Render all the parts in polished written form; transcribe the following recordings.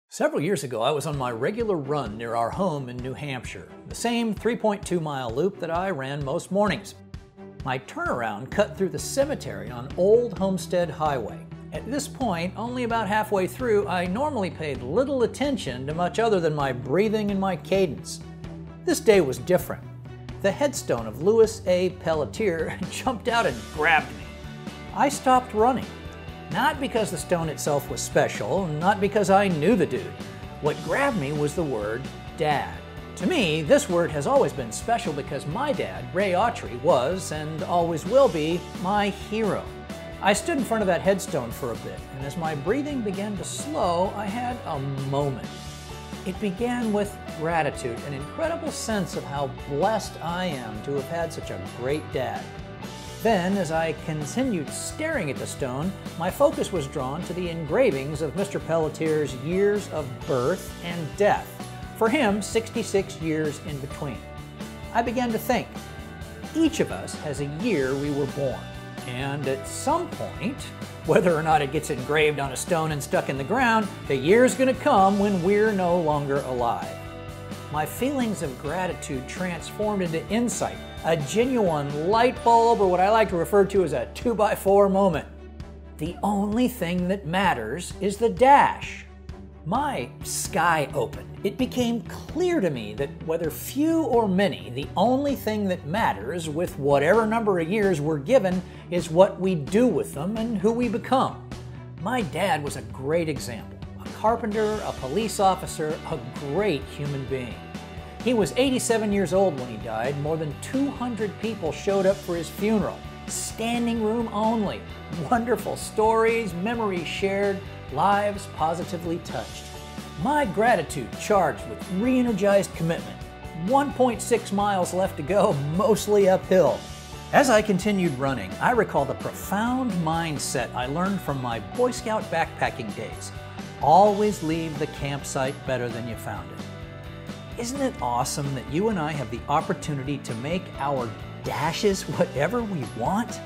Several years ago, I was on my regular run near our home in New Hampshire, the same 3.2-mile loop that I ran most mornings. My turnaround cut through the cemetery on Old Homestead Highway. At this point, only about halfway through, I normally paid little attention to much other than my breathing and my cadence. This day was different. The headstone of Louis A. Pelletier jumped out and grabbed me. I stopped running. Not because the stone itself was special, not because I knew the dude. What grabbed me was the word Dad. To me, this word has always been special because my dad, Ray Autry, was and always will be my hero. I stood in front of that headstone for a bit, and as my breathing began to slow, I had a moment. It began with gratitude, an incredible sense of how blessed I am to have had such a great dad. Then, as I continued staring at the stone, my focus was drawn to the engravings of Mr. Pelletier's years of birth and death. For him, 66 years in between. I began to think, each of us has a year we were born. And at some point, whether or not it gets engraved on a stone and stuck in the ground, the year's gonna come when we're no longer alive. My feelings of gratitude transformed into insight, a genuine light bulb, or what I like to refer to as a 2x4 moment. The only thing that matters is the dash. My sky opened. It became clear to me that whether few or many, the only thing that matters with whatever number of years we're given is what we do with them and who we become. My dad was a great example. A carpenter, a police officer, a great human being. He was 87 years old when he died. More than 200 people showed up for his funeral. Standing room only. Wonderful stories, memories shared, lives positively touched. My gratitude charged with re-energized commitment. 1.6 miles left to go, mostly uphill. As I continued running, I recall the profound mindset I learned from my Boy Scout backpacking days. Always leave the campsite better than you found it. Isn't it awesome that you and I have the opportunity to make our dashes whatever we want?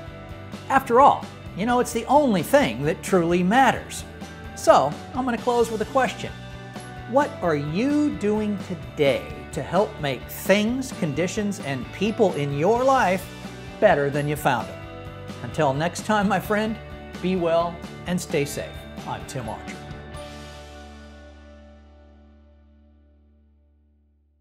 After all, you know, it's the only thing that truly matters. So, I'm going to close with a question. What are you doing today to help make things, conditions, and people in your life better than you found them? Until next time, my friend, be well and stay safe. I'm Tim Autry.